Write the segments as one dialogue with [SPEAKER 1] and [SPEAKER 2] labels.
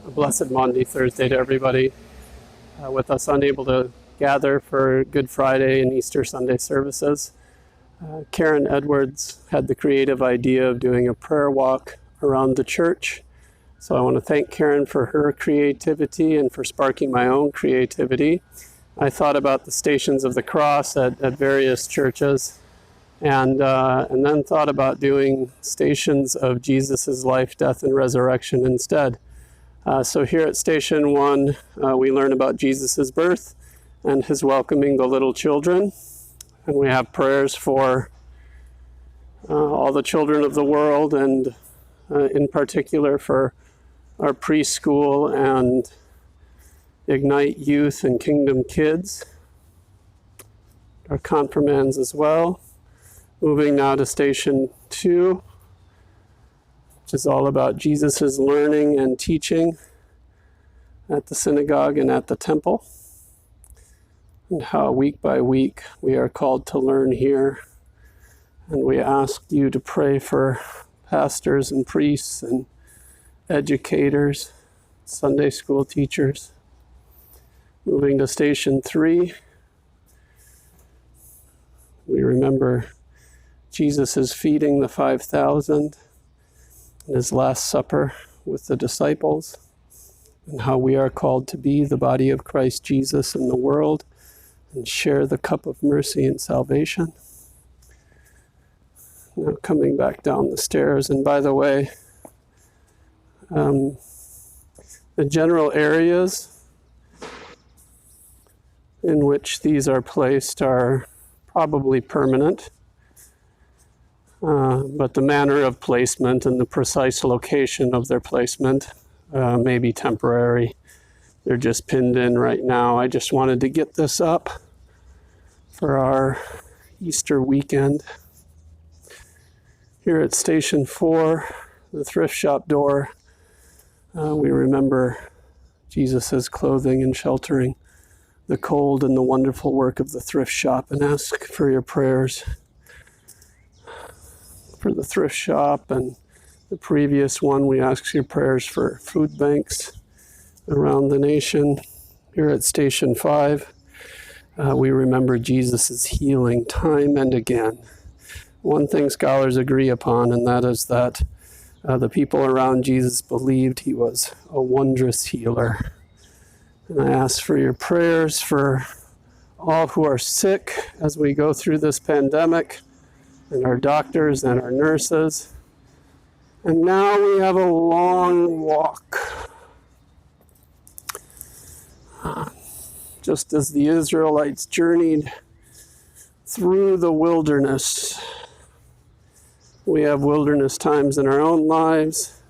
[SPEAKER 1] A blessed Maundy Thursday to everybody with us unable to gather for Good Friday and Easter Sunday services. Karen Edwards had the creative idea of doing a prayer walk around the church. So I want to thank Karen for her creativity and for sparking my own creativity. I thought about the Stations of the Cross at various churches, and then thought about doing stations of Jesus' life, death, and resurrection instead. So here at Station 1, we learn about Jesus' birth and his welcoming the little children. And we have prayers for all the children of the world, and in particular for our preschool and Ignite Youth and Kingdom Kids, our confirmands as well. Moving now to Station 2, which is all about Jesus' learning and teaching at the synagogue and at the temple, and how week by week we are called to learn here. And we ask you to pray for pastors and priests and educators, Sunday school teachers. Moving to Station 3, we remember Jesus' feeding the 5,000 and his Last Supper with the disciples, and how we are called to be the body of Christ Jesus in the world and share the cup of mercy and salvation. Now coming back down the stairs, and by the way, the general areas in which these are placed are probably permanent, but the manner of placement and the precise location of their placement may be temporary. They're just pinned in right now. I just wanted to get this up for our Easter weekend. Here at Station 4, the thrift shop door, we remember Jesus' clothing and sheltering the cold and the wonderful work of the thrift shop, and ask for your prayers for the thrift shop. And the previous one, we ask your prayers for food banks around the nation. Here at Station 5, we remember Jesus' healing time and again. One thing scholars agree upon, and that is that the people around Jesus believed he was a wondrous healer. And I ask for your prayers for all who are sick as we go through this pandemic, and our doctors and our nurses. And now we have a long walk. Just as the Israelites journeyed through the wilderness, we have wilderness times in our own lives.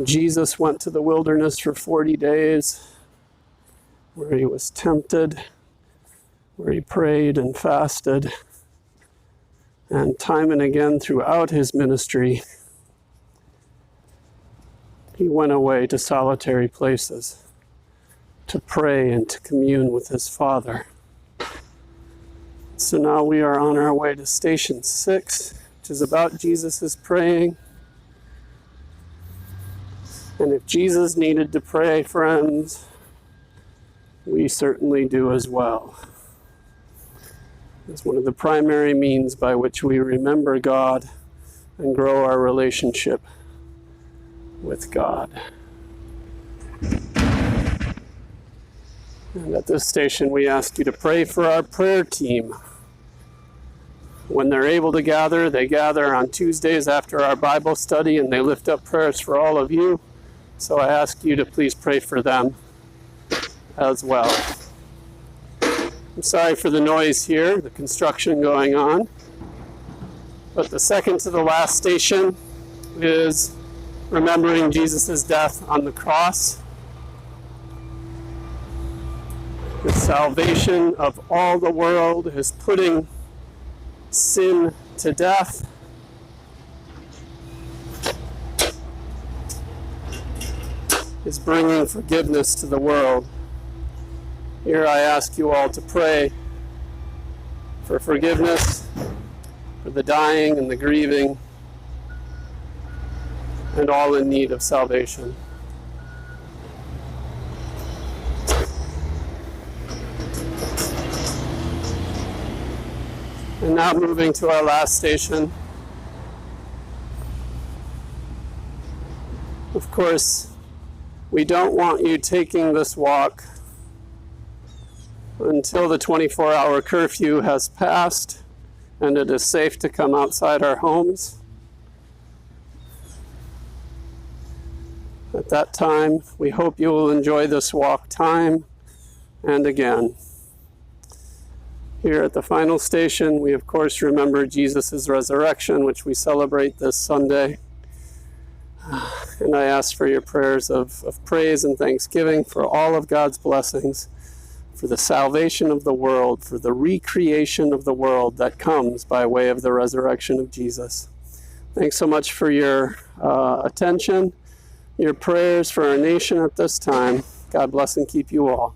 [SPEAKER 1] Jesus went to the wilderness for 40 days, where he was tempted, where he prayed and fasted. And time and again throughout his ministry, he went away to solitary places to pray and to commune with his Father. So now we are on our way to Station 6, which is about Jesus' praying. And if Jesus needed to pray, friends, we certainly do as well. It's one of the primary means by which we remember God and grow our relationship with God. And at this station, we ask you to pray for our prayer team. When they're able to gather, they gather on Tuesdays after our Bible study, and they lift up prayers for all of you. So I ask you to please pray for them as well. I'm sorry for the noise here, the construction going on. But the second to the last station is remembering Jesus' death on the cross. The salvation of all the world is putting sin to death. Is bringing forgiveness to the world. Here I ask you all to pray for forgiveness, for the dying and the grieving, and all in need of salvation. And now moving to our last station. Of course, we don't want you taking this walk until the 24-hour curfew has passed and it is safe to come outside our homes. At that time, we hope you will enjoy this walk time and again. Here at the final station, we of course remember Jesus' resurrection, which we celebrate this Sunday. And I ask for your prayers of praise and thanksgiving for all of God's blessings, for the salvation of the world, for the recreation of the world that comes by way of the resurrection of Jesus. Thanks so much for your attention, your prayers for our nation at this time. God bless and keep you all.